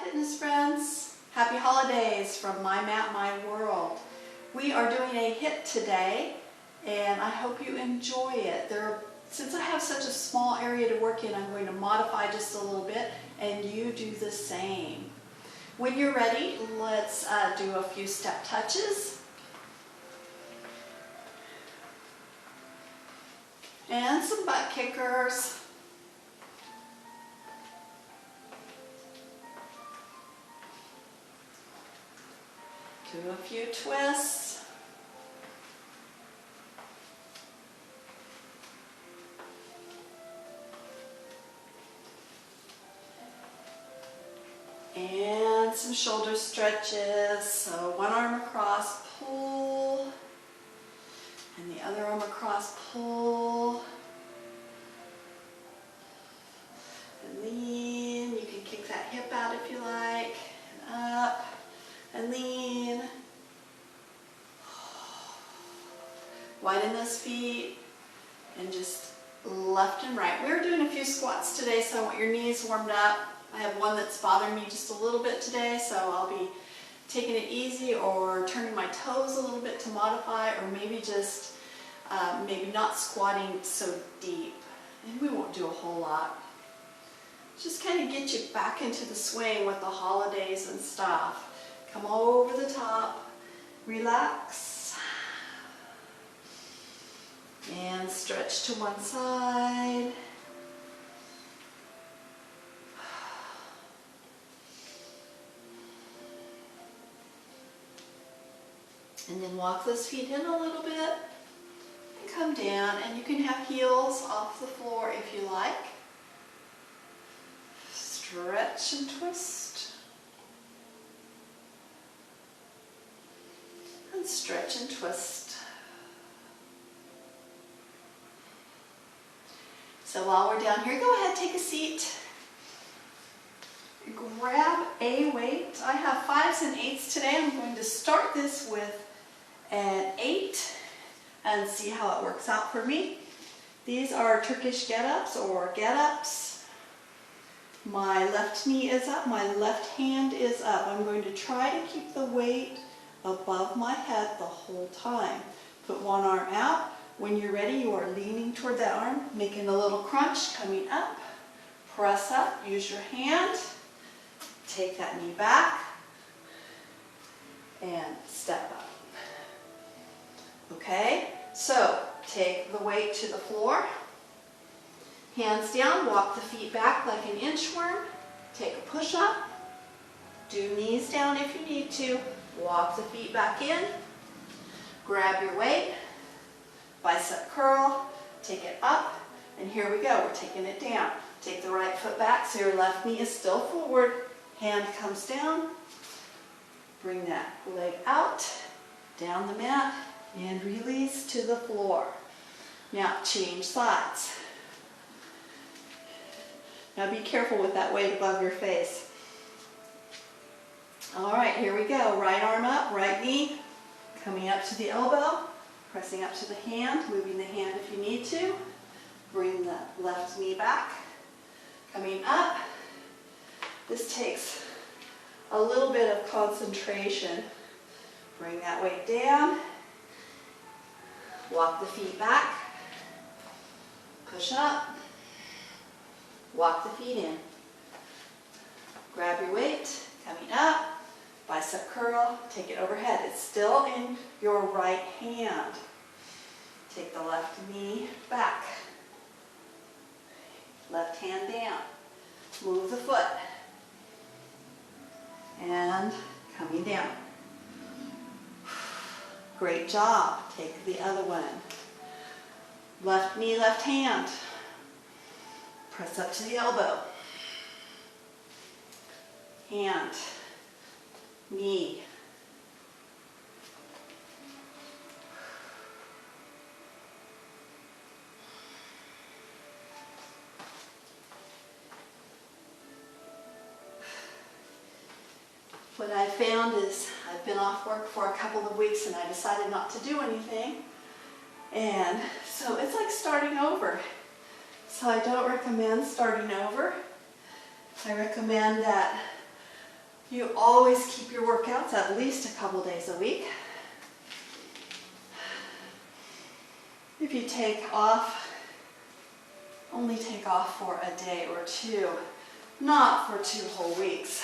fitness friends. Happy holidays from my mat, my world. We are doing a HIIT today and I hope you enjoy it. Since I have such a small area to work in, I'm going to modify just a little bit and you do the same. When you're ready, let's do a few step touches. And some butt kickers. Do a few twists. And some shoulder stretches. So one arm across, pull. And the other arm across, pull. And lean. You can kick that hip out if you like. And up. And lean. Widen those feet. And just left and right. We're doing a few squats today, so I want your knees warmed up. I have one that's bothering me just a little bit today, so I'll be taking it easy or turning my toes a little bit to modify, or maybe just maybe not squatting so deep. And we won't do a whole lot. Just kind of get you back into the swing with the holidays and stuff. Come over the top, relax, and stretch to one side. And then walk those feet in a little bit and come down, and you can have heels off the floor if you like. Stretch and twist. And stretch and twist. So while we're down here, go ahead, take a seat. Grab a weight. I have 5s and 8s today. I'm going to start this with an 8 and see how it works out for me. These are Turkish get-ups or get-ups. My left knee is up, my left hand is up. I'm going to try to keep the weight above my head the whole time. Put one arm out. When you're ready, you are leaning toward that arm, making a little crunch, coming up. Press up, use your hand. Take that knee back and step up. Okay, so take the weight to the floor. Hands down, walk the feet back like an inchworm. Take a push up. Do knees down if you need to. Walk the feet back in. Grab your weight. Bicep curl. Take it up. And here we go. We're taking it down. Take the right foot back so your left knee is still forward. Hand comes down. Bring that leg out. Down the mat. And release to the floor. Now change sides. Now be careful with that weight above your face. All right, here we go. Right arm up, right knee, coming up to the elbow, pressing up to the hand, moving the hand if you need to. Bring the left knee back, coming up. This takes a little bit of concentration. Bring that weight down. Walk the feet back. Push up. Walk the feet in. Grab your weight, coming up, bicep curl, take it overhead. It's still in your right hand. Take the left knee back. Left hand down. Move the foot. And coming down. Great job. Take the other one. Left knee, left hand. Press up to the elbow. Hand, knee. What I found is I've been off work for a couple of weeks and I decided not to do anything. And so it's like starting over. So I don't recommend starting over. I recommend that You always keep your workouts at least a couple days a week. If you take off, only take off for a day or two, not for 2 whole weeks.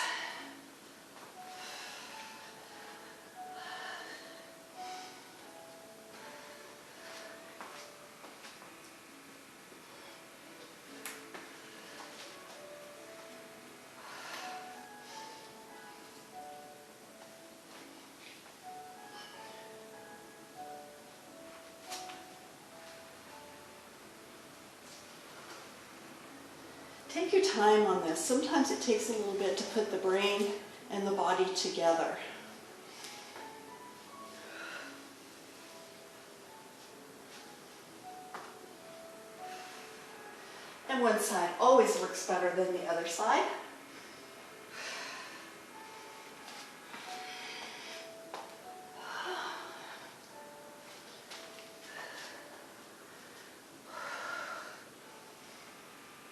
Take your time on this. Sometimes it takes a little bit to put the brain and the body together. And one side always works better than the other side.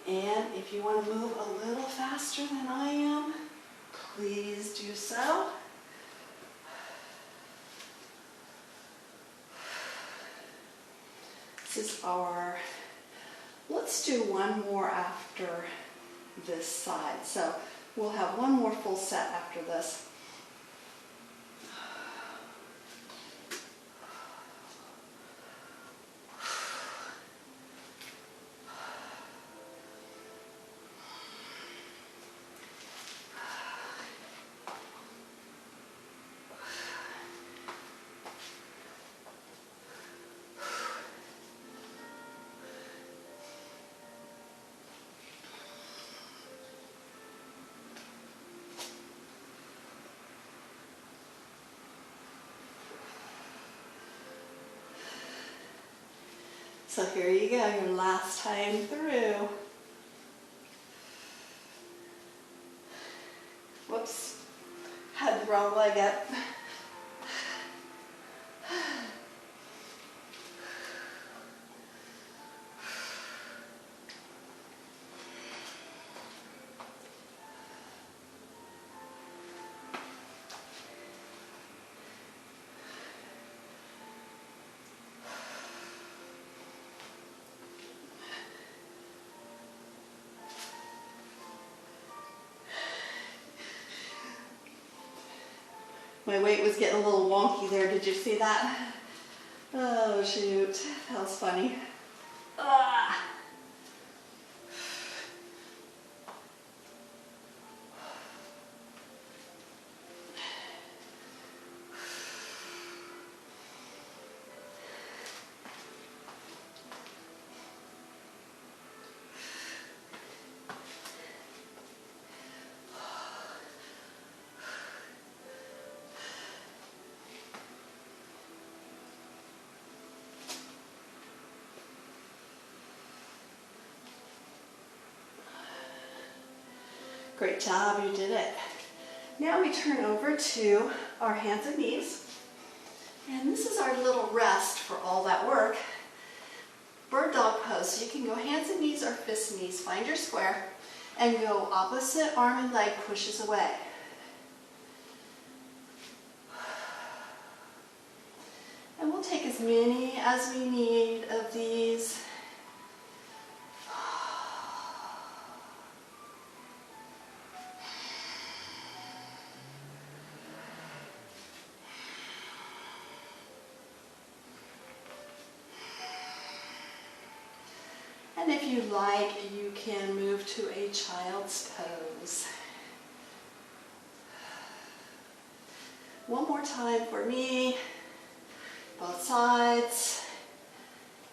And if you want to move a little faster than I am, please do so. This is our, let's do one more after this side. So we'll have one more full set after this. So here you go, your last time through. Whoops, had the wrong leg up. My weight was getting a little wonky there. Did you see that? Oh, shoot. That was funny. Ah. Great job, you did it. Now we turn over to our hands and knees. And this is our little rest for all that work. Bird dog pose. So you can go hands and knees or fist knees. Find your square and go opposite arm and leg pushes away. And we'll take as many as we need of these. And if you like, you can move to a child's pose. One more time for me, both sides,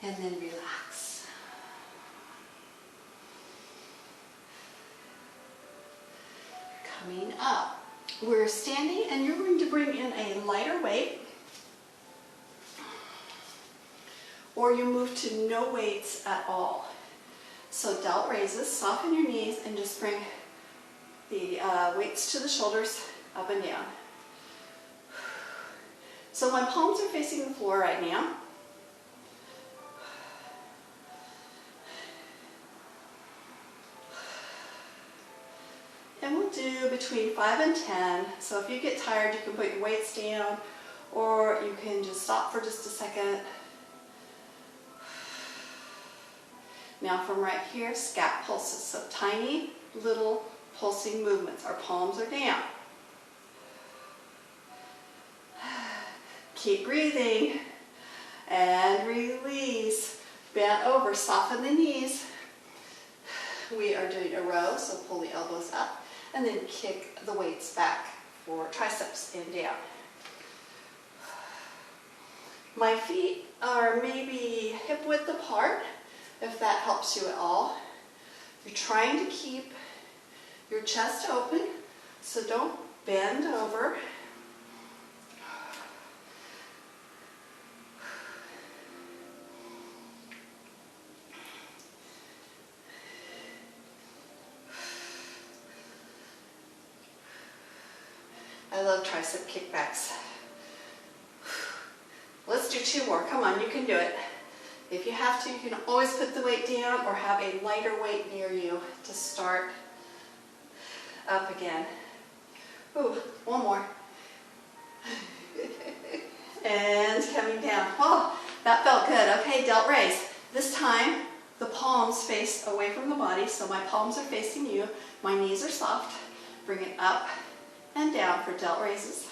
and then relax. Coming up, we're standing and you're going to bring in a lighter weight, or you move to no weights at all. So delt raises, soften your knees and just bring the weights to the shoulders, up and down. So my palms are facing the floor right now. And we'll we'll do between 5 and 10. So if you get tired, you can put your weights down, or you can just stop for just a second. Now from right here, scap pulses. So tiny little pulsing movements. Our palms are down. Keep breathing. And release. Bend over, soften the knees. We are doing a row, so pull the elbows up, and then kick the weights back for triceps and down. My feet are maybe hip width apart, if that helps you at all. You're trying to keep your chest open, so don't bend over. I love tricep kickbacks. Let's do 2 more. Come on, you can do it. If you have to, you can always put the weight down or have a lighter weight near you to start up again. Ooh, 1 more. And coming down. Oh, that felt good. Okay, delt raise. This time, the palms face away from the body, so my palms are facing you. My knees are soft. Bring it up and down for delt raises.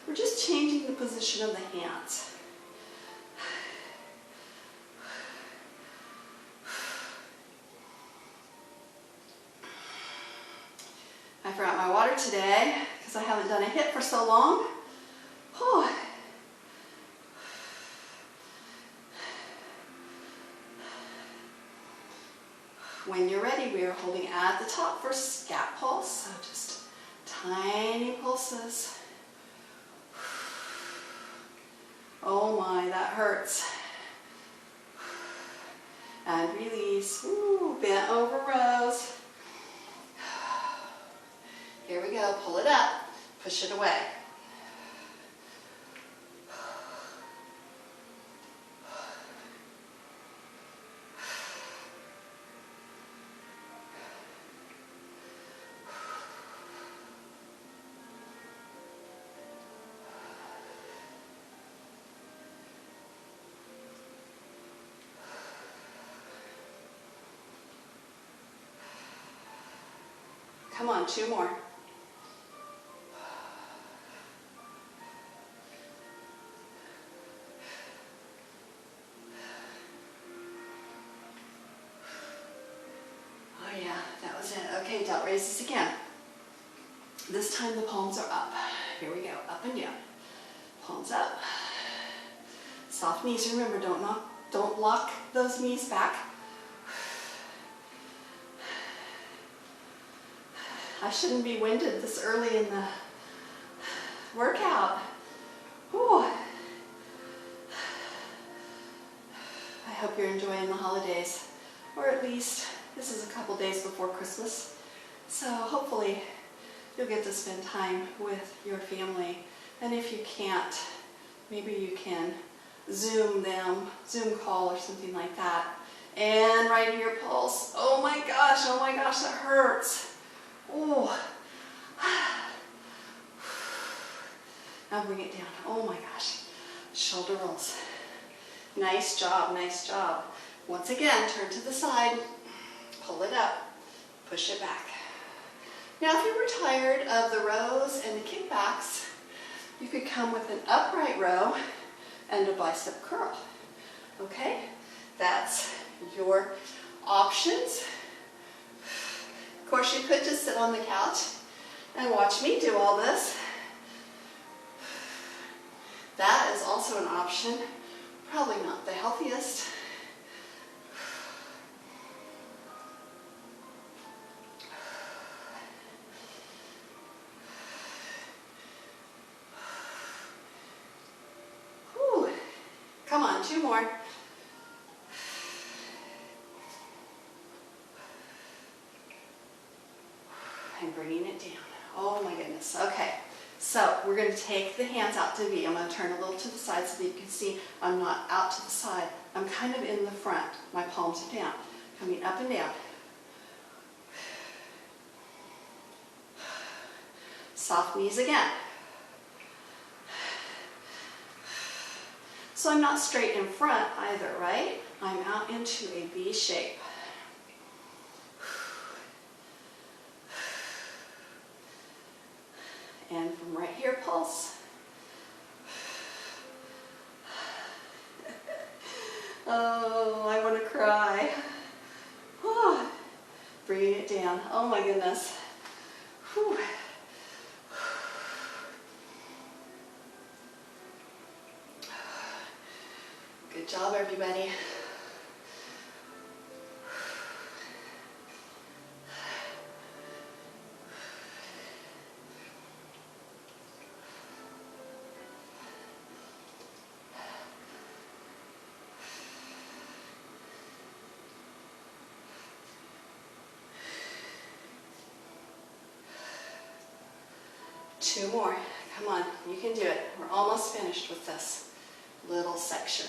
We're just changing the position of the hands. I forgot my water today because I haven't done a HIIT for so long. Whew. When you're ready, we are holding at the top for scap pulse, so just tiny pulses. Oh my, that hurts. And release. Ooh, bent over rows. Here we go, pull it up, push it away. Come on, 2 more. Oh yeah, that was it. Okay, delt raises again. This time the palms are up. Here we go, up and down. Palms up. Soft knees. Remember, don't lock those knees back. I shouldn't be winded this early in the workout. Whew. I hope you're enjoying the holidays, or at least this is a couple days before Christmas. So hopefully you'll get to spend time with your family. And if you can't, maybe you can Zoom them, Zoom call or something like that. And right in your pulse. Oh my gosh, that hurts. Oh, now bring it down. Oh my gosh, shoulder rolls. Nice job, nice job. Once again, turn to the side, pull it up, push it back. Now if you were tired of the rows and the kickbacks, you could come with an upright row and a bicep curl. Okay, that's your options. Of course, you could just sit on the couch and watch me do all this. That is also an option. Probably not the healthiest. Whew. Come on, 2 more. And bringing it down. Oh my goodness. Okay, so we're going to take the hands out to V. I'm going to turn a little to the side so that you can see I'm not out to the side. I'm kind of in the front. My palms are down. Coming up and down. Soft knees again. So I'm not straight in front either, right? I'm out into a V shape. And from right here, pulse. Oh, I want to cry. Oh, bringing it down. Oh my goodness. Whew. Good job, everybody. Two more. Come on, you can do it. We're almost finished with this little section.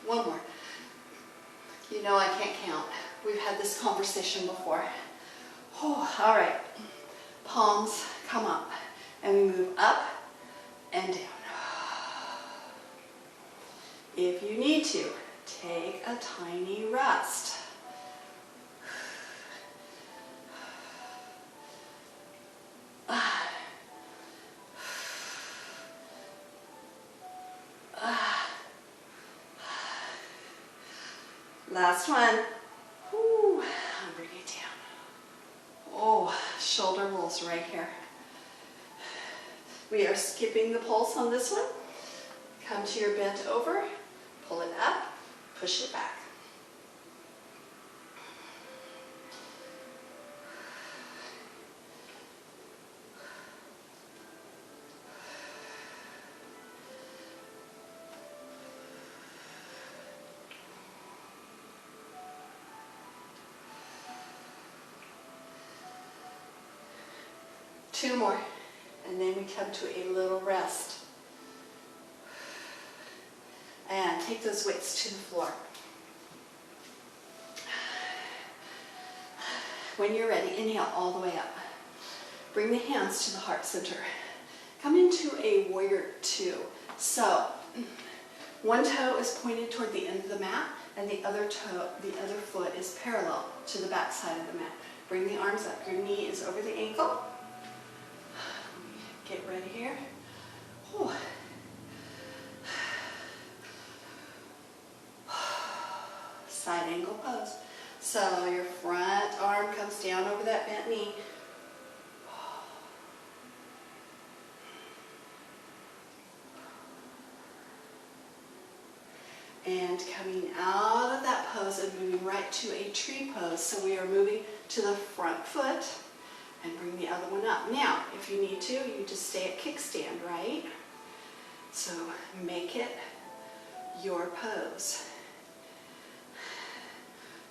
One more. You know I can't count. We've had this conversation before. Oh, all right. Palms come up, and we move up and down. If you need to, take a tiny rest. Last one. Whew. I'll bring it down. Oh, shoulder rolls right here. We are skipping the pulse on this one. Come to your bent over, pull it up, push it back. Two more, and then we come to a little rest. And take those weights to the floor. When you're ready, inhale all the way up. Bring the hands to the heart center. Come into a warrior two. So, one toe is pointed toward the end of the mat, and the other foot is parallel to the back side of the mat. Bring the arms up. Your knee is over the ankle. Get ready here. Whew. Side angle pose. So your front arm comes down over that bent knee. And coming out of that pose and moving right to a tree pose. So we are moving to the front foot and bring the other one up. Now, if you need to, you just stay at kickstand, right? So make it your pose.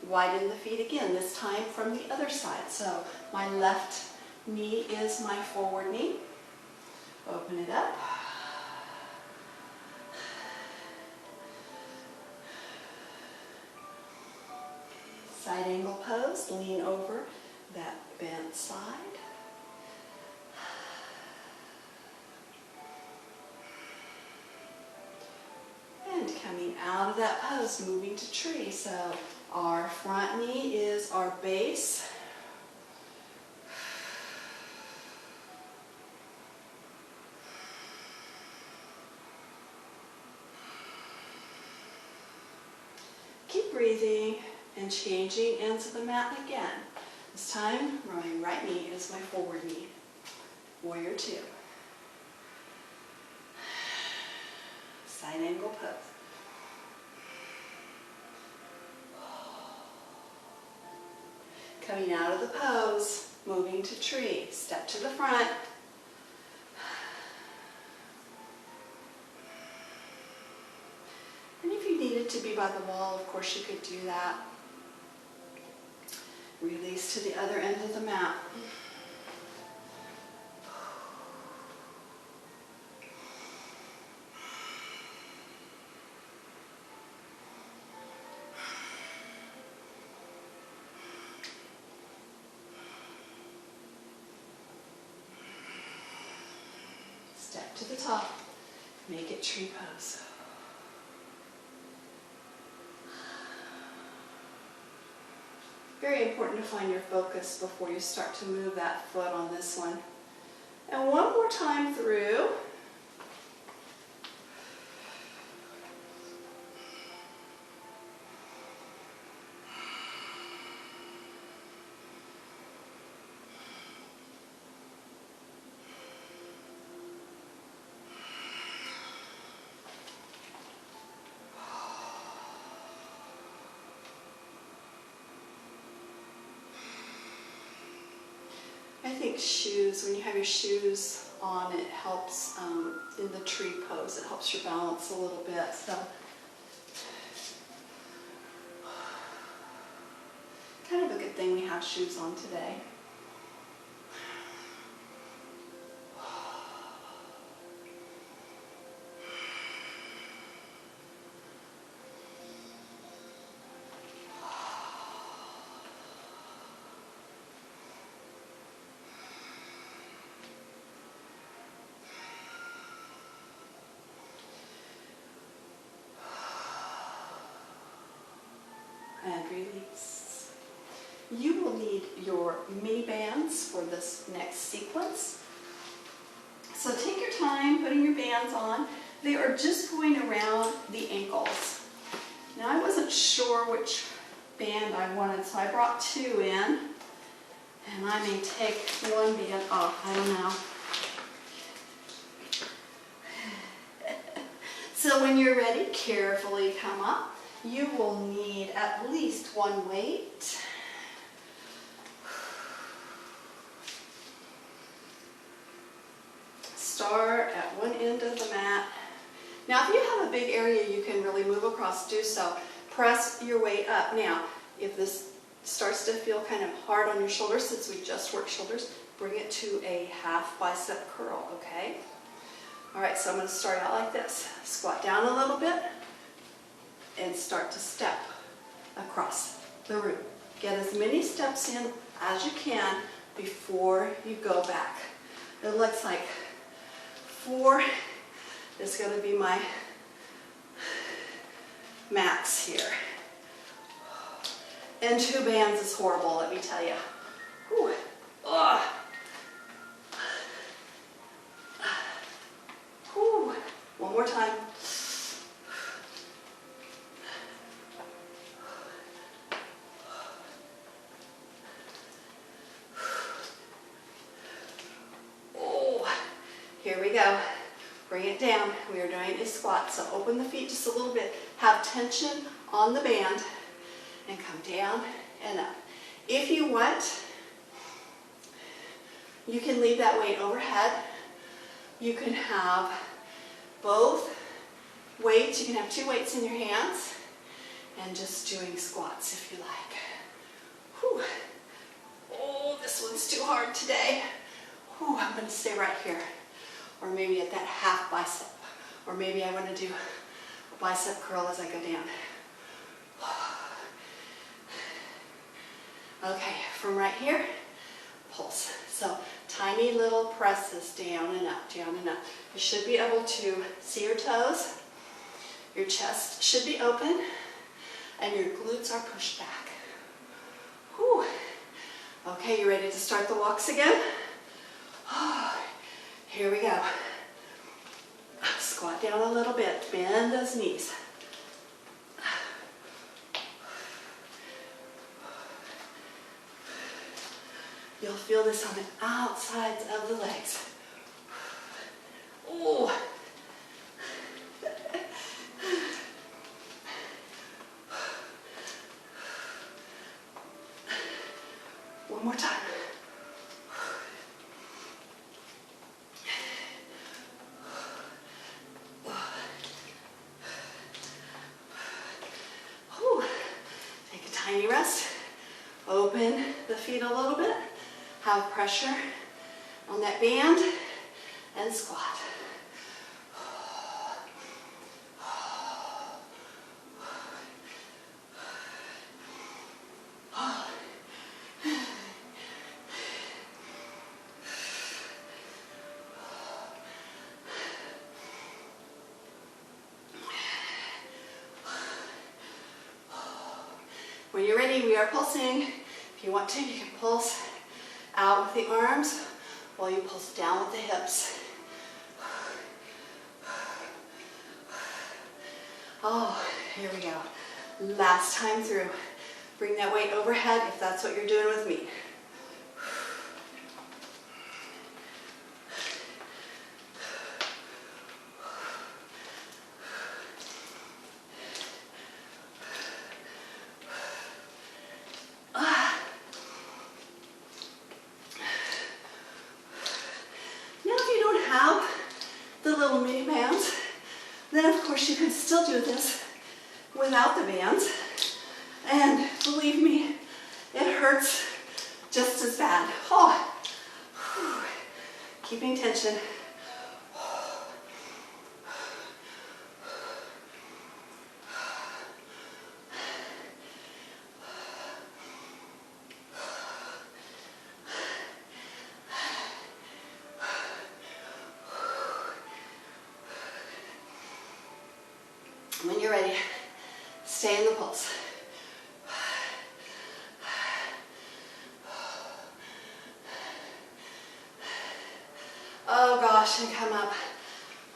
Widen the feet again, this time from the other side. So my left knee is my forward knee. Open it up. Side angle pose, lean over that bent side. And coming out of that pose, moving to tree. So our front knee is our base. Keep breathing and changing ends of the mat again. This time, my right knee is my forward knee. Warrior two. Side angle pose. Coming out of the pose, moving to tree. Step to the front. And if you needed to be by the wall, of course you could do that. Release to the other end of the mat. to the top. Make it tree pose. Very important to find your focus before you start to move that foot on this one. And one more time through. I think shoes, when you have your shoes on, it helps in the tree pose. It helps your balance a little bit. So, kind of a good thing we have shoes on today. And release. You will need your mini bands for this next sequence. So take your time putting your bands on. They are just going around the ankles. Now I wasn't sure which band I wanted, so I brought two in. And I may take one band off, I don't know. So when you're ready, carefully come up. You will need at least one weight. Start at one end of the mat. Now if you have a big area you can really move across, do so. Press your weight up. Now if this starts to feel kind of hard on your shoulders, since we just worked shoulders, bring it to a half bicep curl, okay? All right, so I'm going to start out like this. Squat down a little bit and start to step across the room. Get as many steps in as you can before you go back. It looks like 4 is going to be my max here. And 2 bands is horrible, let me tell you. Whew. Ugh. Whew. One more time. Here we go. Bring it down. We are doing a squat, so open the feet just a little bit. Have tension on the band and come down and up. If you want, you can leave that weight overhead. You can have both weights. You can have 2 weights in your hands and just doing squats if you like. Whew. Oh, this one's too hard today. Whew, I'm going to stay right here. Or maybe at that half bicep. Or maybe I want to do a bicep curl as I go down. Okay, from right here, pulse. So tiny little presses down and up, down and up. You should be able to see your toes. Your chest should be open. And your glutes are pushed back. Whew. Okay, you ready to start the walks again? Here we go. Squat down a little bit. Bend those knees. You'll feel this on the outsides of the legs. Ooh. One more time. Take a tiny rest. Open the feet a little bit. Have pressure on that band and squat. When you're ready, we are pulsing. If you want to, you can pulse out with the arms while you pulse down with the hips. Oh, here we go. Last time through. Bring that weight overhead if that's what you're doing with me. Then of course you can still do this without the bands, and believe me, it hurts just as bad. Oh. Keeping tension. When you're ready, stay in the pulse. Oh gosh, and come up.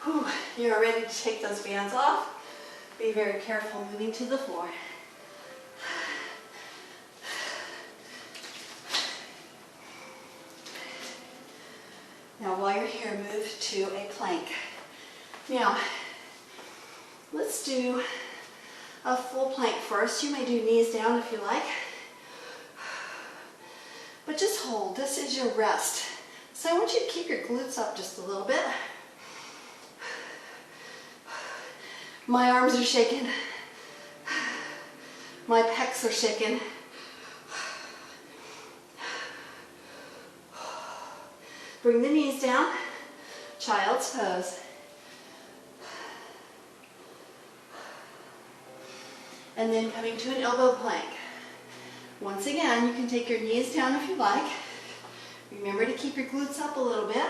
Whew. You're ready to take those bands off. Be very careful moving to the floor. Now while you're here, move to a plank. Now, let's do a full plank first. You may do knees down if you like. But just hold. This is your rest. So I want you to keep your glutes up just a little bit. My arms are shaking. My pecs are shaking. Bring the knees down. Child's pose. And then coming to an elbow plank. Once again, you can take your knees down if you like. Remember to keep your glutes up a little bit.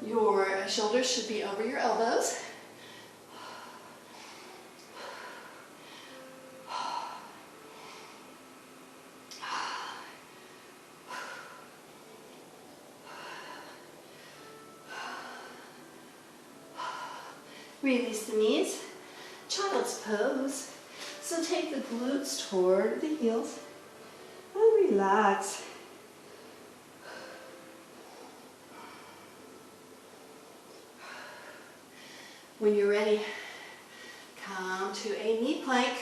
Your shoulders should be over your elbows. Release the knees. Child's pose. So take the glutes toward the heels and relax. When you're ready, come to a knee plank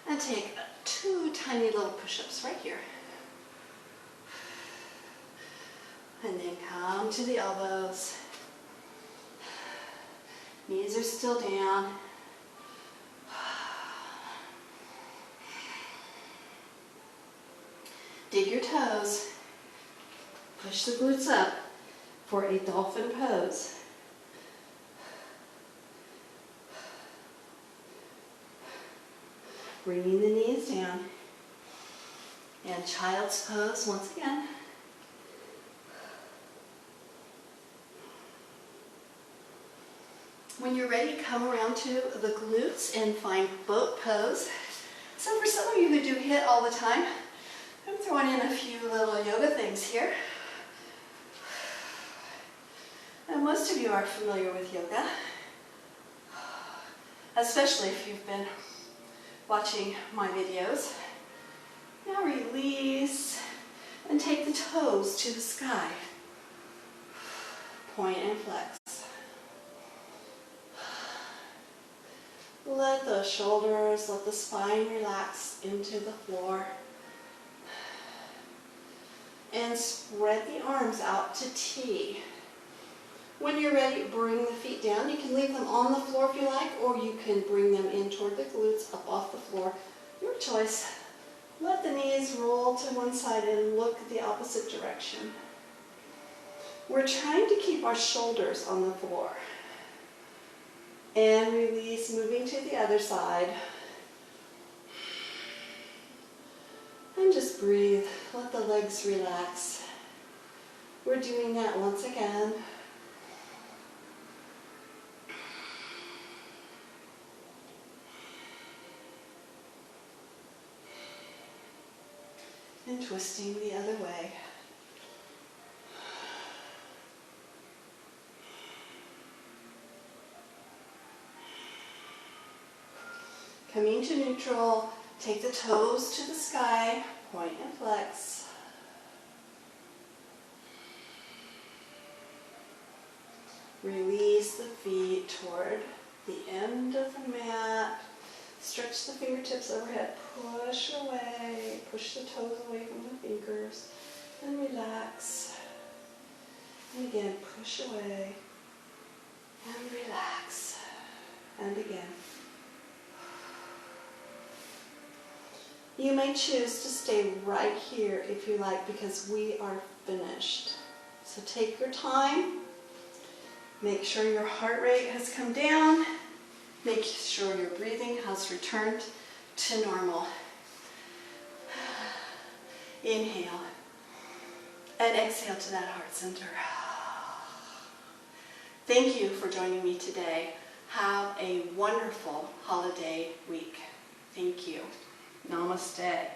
and take 2 tiny little push-ups right here. And then come to the elbows. Knees are still down. Dig your toes. Push the glutes up for a dolphin pose. Bringing the knees down. And child's pose once again. When you're ready, come around to the glutes and find boat pose. So for some of you who do HIIT all the time, I'm throwing in a few little yoga things here. And most of you are familiar with yoga, especially if you've been watching my videos. Now release and take the toes to the sky. Point and flex. Let the shoulders, let the spine relax into the floor. And spread the arms out to T. When you're ready, bring the feet down. You can leave them on the floor if you like, or you can bring them in toward the glutes, up off the floor. Your choice. Let the knees roll to one side and look the opposite direction. We're trying to keep our shoulders on the floor. And release, moving to the other side. And just breathe. Let the legs relax. We're doing that once again. and twisting the other way. Coming to neutral, take the toes to the sky, point and flex. Release the feet toward the end of the mat. Stretch the fingertips overhead. Push away. Push the toes away from the fingers. And relax. And again, push away. And relax. And again. You may choose to stay right here if you like, because we are finished. So take your time. Make sure your heart rate has come down. Make sure your breathing has returned to normal. Inhale. And exhale to that heart center. Thank you for joining me today. Have a wonderful holiday week. Thank you. Namaste.